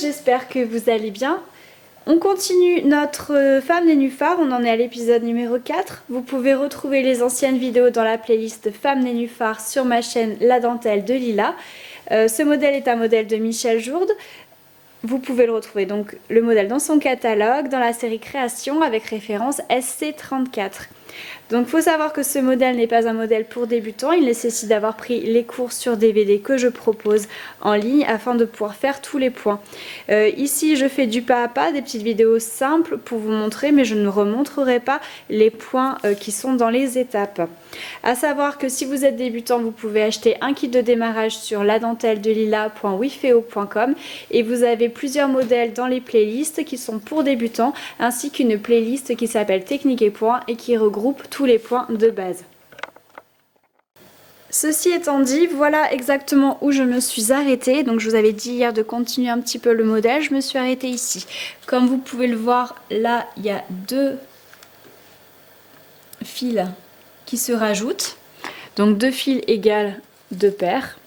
j'espère que vous allez bien. On continue notre Femme Nénuphar, on en est à l'épisode numéro 4. Vous pouvez retrouver les anciennes vidéos dans la playlist Femme Nénuphar sur ma chaîne La Dentelle de Lila. Ce modèle est un modèle de Michel Jourde. Vous pouvez le retrouver donc le modèle dans son catalogue, dans la série Création avec référence SC34. Donc il faut savoir que ce modèle n'est pas un modèle pour débutants, il nécessite d'avoir pris les cours sur DVD que je propose en ligne afin de pouvoir faire tous les points. Ici je fais du pas à pas, des petites vidéos simples pour vous montrer, mais je ne remontrerai pas les points qui sont dans les étapes. À savoir que si vous êtes débutant, vous pouvez acheter un kit de démarrage sur ladentelledelila.wifeo.com et vous avez plusieurs modèles dans les playlists qui sont pour débutants, ainsi qu'une playlist qui s'appelle Technique et points et qui regroupe tous les points de base. Ceci étant dit, voilà exactement où je me suis arrêtée. Donc je vous avais dit hier de continuer un petit peu le modèle, je me suis arrêtée ici. Comme vous pouvez le voir, là il y a deux fils qui se rajoutent. Donc 2 fils égale 2 paires.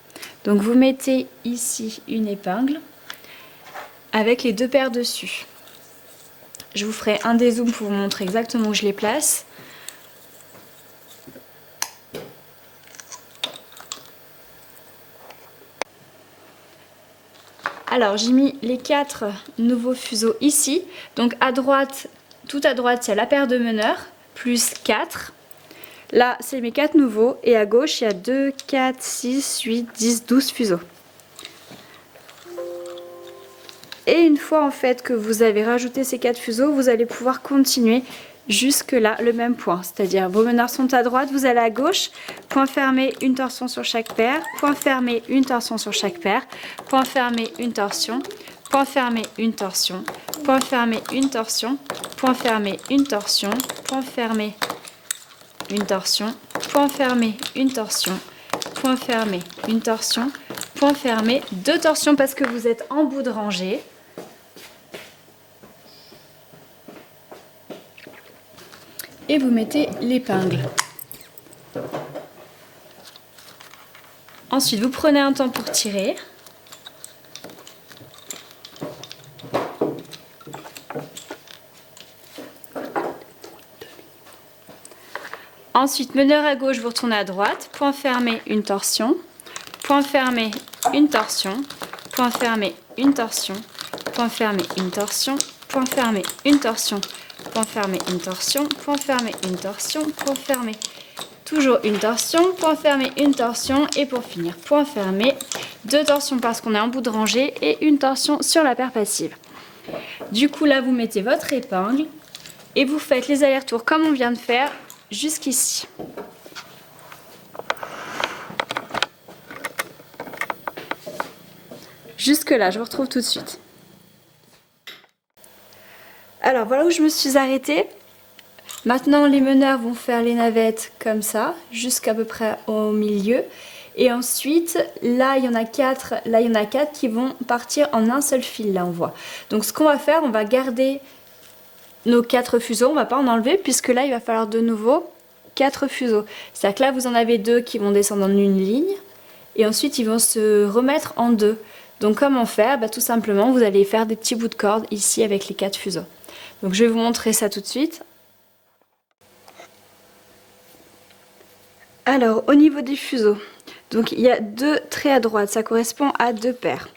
Donc vous mettez ici une épingle avec les 2 paires dessus. Je vous ferai un dézoom pour vous montrer exactement où je les place. Alors j'ai mis les 4 nouveaux fuseaux ici. Donc à droite, tout à droite, il y a la paire de meneurs, plus 4. Là, c'est mes 4 nouveaux. Et à gauche, il y a 2, 4, 6, 8, 10, 12 fuseaux. Et une fois en fait que vous avez rajouté ces 4 fuseaux, vous allez pouvoir continuer jusque là le même point. C'est-à-dire vos meneurs sont à droite, vous allez à gauche, point fermé, une torsion sur chaque paire, point fermé, une torsion sur chaque paire, point fermé, une torsion, point fermé, une torsion, point fermé, une torsion, point fermé, une torsion, point fermé, une torsion, point fermé, une torsion, point fermé, une torsion, point fermé, 2 torsions parce que vous êtes en bout de rangée. Et vous mettez l'épingle. Ensuite, vous prenez un temps pour tirer. Ensuite, meneur à gauche, vous retournez à droite. Point fermé, une torsion. Point fermé, une torsion. Point fermé, une torsion. Point fermé, une torsion. Point fermé, une torsion. Point fermé, une torsion. Point fermé, une torsion. Point fermé. Toujours une torsion. Point fermé, une torsion. Et pour finir, point fermé. 2 torsions parce qu'on est en bout de rangée et une torsion sur la paire passive. Du coup, là, vous mettez votre épingle et vous faites les allers-retours comme on vient de faire jusqu'ici. Jusque là, je vous retrouve tout de suite. Alors voilà où je me suis arrêtée. Maintenant les meneurs vont faire les navettes comme ça, jusqu'à peu près au milieu. Et ensuite, là il y en a 4, là il y en a 4 qui vont partir en un seul fil, là on voit. Donc ce qu'on va faire, on va garder nos 4 fuseaux, on va pas en enlever puisque là il va falloir de nouveau 4 fuseaux. C'est-à-dire que là vous en avez 2 qui vont descendre en une ligne et ensuite ils vont se remettre en 2. Donc comment faire? Tout simplement vous allez faire des petits bouts de corde ici avec les 4 fuseaux. Donc je vais vous montrer ça tout de suite. Alors au niveau des fuseaux, donc il y a 2 traits à droite, ça correspond à 2 paires.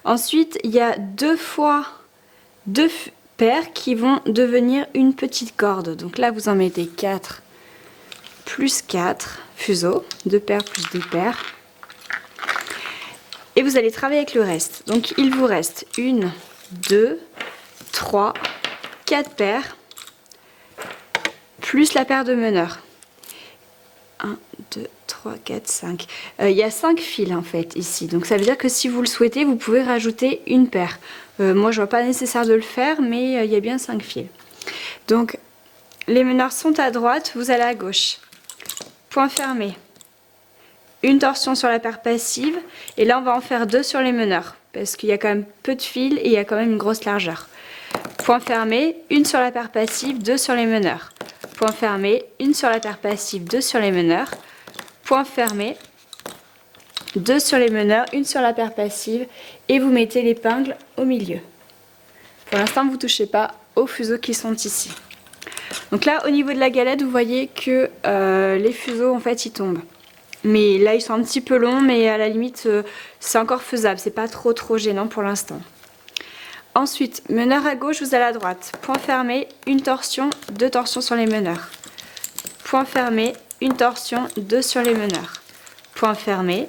Ensuite il y a 2 fois 2 paires qui vont devenir une petite corde. Donc là vous en mettez 4 plus 4 fuseaux, 2 paires plus 2 paires. Et vous allez travailler avec le reste. Donc il vous reste 1, 2, 3, 4 paires, plus la paire de meneurs. 1, 2, 3, 4, 5. Il y a 5 fils en fait ici. Donc ça veut dire que si vous le souhaitez, vous pouvez rajouter une paire. Moi je vois pas nécessaire de le faire, mais il y a bien 5 fils. Donc les meneurs sont à droite, vous allez à gauche. Point fermé. Une torsion sur la paire passive. Et là on va en faire 2 sur les meneurs. Parce qu'il y a quand même peu de fils et il y a quand même une grosse largeur. Point fermé, une sur la paire passive, 2 sur les meneurs. Point fermé, une sur la paire passive, 2 sur les meneurs. Point fermé, 2 sur les meneurs, une sur la paire passive et vous mettez l'épingle au milieu. Pour l'instant, vous ne touchez pas aux fuseaux qui sont ici. Donc là, au niveau de la galette, vous voyez que les fuseaux, en fait, ils tombent. Mais là, ils sont un petit peu longs, mais à la limite, c'est encore faisable. C'est pas trop gênant pour l'instant. Ensuite, meneur à gauche, vous allez à droite. Point fermé, une torsion, 2 torsions sur les meneurs. Point fermé, une torsion, 2 sur les meneurs. Point fermé,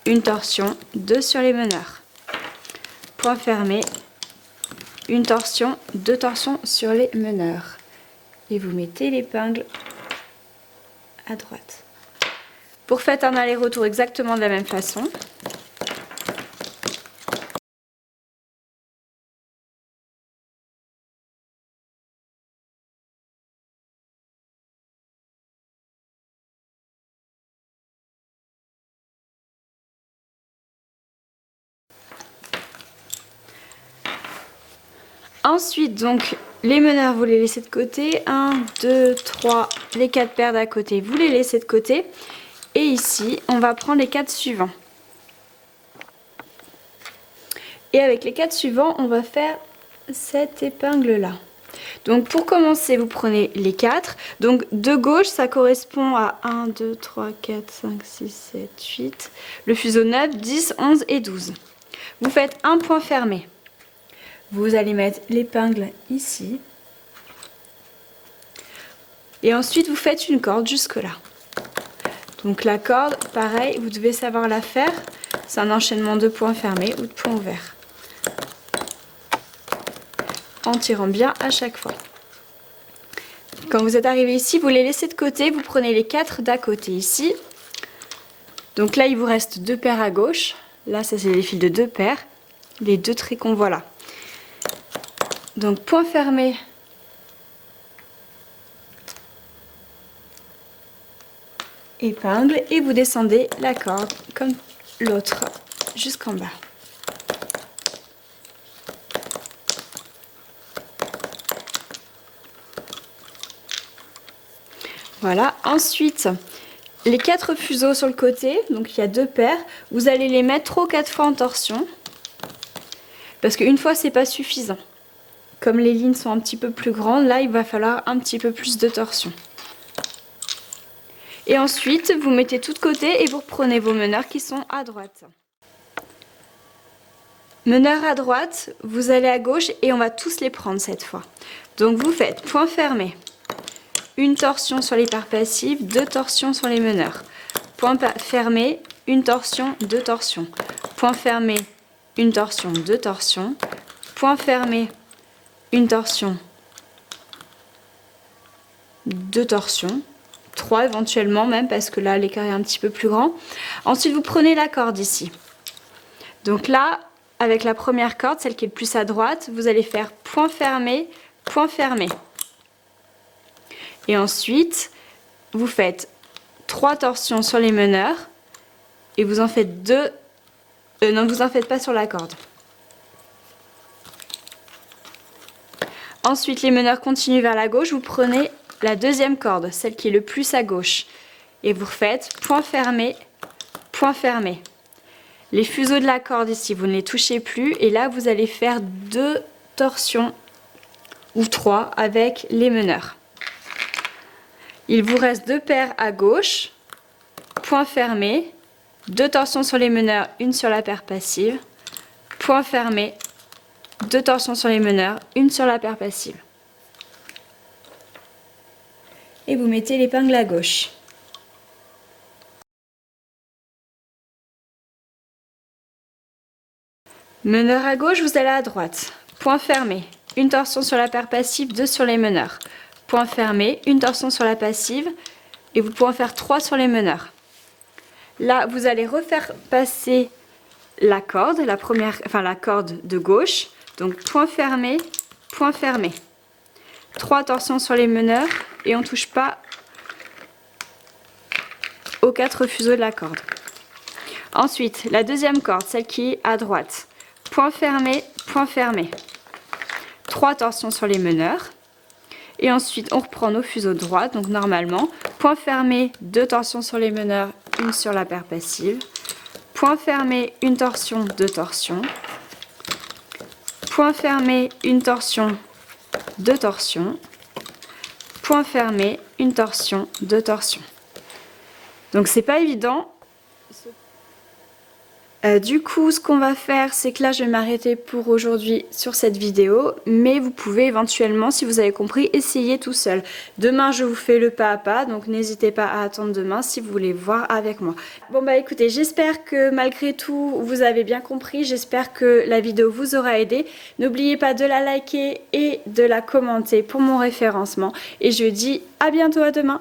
une torsion, 2 sur les meneurs. Point fermé, une torsion, 2 torsions sur les meneurs. Et vous mettez l'épingle à droite. Vous refaites un aller-retour exactement de la même façon. Ensuite, donc, les meneurs, vous les laissez de côté. 1, 2, 3, les 4 paires d'à côté, vous les laissez de côté. Et ici, on va prendre les 4 suivants. Et avec les 4 suivants, on va faire cette épingle-là. Donc, pour commencer, vous prenez les 4. Donc, de gauche, ça correspond à 1, 2, 3, 4, 5, 6, 7, 8. Le fuseau 9, 10, 11 et 12. Vous faites un point fermé. Vous allez mettre l'épingle ici. Et ensuite, vous faites une corde jusque-là. Donc la corde, pareil, vous devez savoir la faire. C'est un enchaînement de points fermés ou de points ouverts. En tirant bien à chaque fois. Quand vous êtes arrivé ici, vous les laissez de côté. Vous prenez les 4 d'à côté ici. Donc là, il vous reste 2 paires à gauche. Là, ça c'est les fils de 2 paires. Les 2 tricônes, voilà. Donc point fermé. Épingle et vous descendez la corde comme l'autre jusqu'en bas. Voilà, ensuite les 4 fuseaux sur le côté, donc il y a 2 paires, vous allez les mettre 3 ou 4 fois en torsion parce qu'une fois c'est pas suffisant. Comme les lignes sont un petit peu plus grandes, là il va falloir un petit peu plus de torsion. Et ensuite, vous mettez tout de côté et vous reprenez vos meneurs qui sont à droite. Meneur à droite, vous allez à gauche et on va tous les prendre cette fois. Donc vous faites point fermé, une torsion sur les paires passives, 2 torsions sur les meneurs. Point fermé, une torsion, 2 torsions. Point fermé, une torsion, 2 torsions. Point fermé, une torsion, 2 torsions. 3 éventuellement même parce que là l'écart est un petit peu plus grand. Ensuite vous prenez la corde ici. Donc là avec la première corde, celle qui est le plus à droite, vous allez faire point fermé, point fermé. Et ensuite vous faites 3 torsions sur les meneurs et vous en faites 2. Non, vous en faites pas sur la corde. Ensuite les meneurs continuent vers la gauche, vous prenez la deuxième corde, celle qui est le plus à gauche. Et vous refaites point fermé, point fermé. Les fuseaux de la corde ici, vous ne les touchez plus. Et là, vous allez faire 2 torsions ou 3 avec les meneurs. Il vous reste 2 paires à gauche, point fermé, 2 torsions sur les meneurs, une sur la paire passive, point fermé, 2 torsions sur les meneurs, une sur la paire passive. Et vous mettez l'épingle à gauche. Meneur à gauche, vous allez à droite. Point fermé, une torsion sur la paire passive, 2 sur les meneurs. Point fermé, une torsion sur la passive et vous pouvez en faire 3 sur les meneurs. Là, vous allez refaire passer la corde, la corde de gauche. Donc point fermé, point fermé. 3 torsions sur les meneurs et on ne touche pas aux 4 fuseaux de la corde. Ensuite, la deuxième corde, celle qui est à droite. Point fermé, point fermé. 3 torsions sur les meneurs. Et ensuite, on reprend nos fuseaux de droite. Donc normalement, point fermé, 2 torsions sur les meneurs, une sur la paire passive. point fermé, une torsion, deux torsions, point fermé, une torsion, deux torsions, point fermé, une torsion, deux torsions. Donc c'est pas évident. Du coup, ce qu'on va faire, c'est que là, je vais m'arrêter pour aujourd'hui sur cette vidéo, mais vous pouvez éventuellement, si vous avez compris, essayer tout seul. Demain, je vous fais le pas à pas, donc n'hésitez pas à attendre demain si vous voulez voir avec moi. Bon bah écoutez, j'espère que malgré tout, vous avez bien compris, j'espère que la vidéo vous aura aidé. N'oubliez pas de la liker et de la commenter pour mon référencement, et je dis à bientôt, à demain.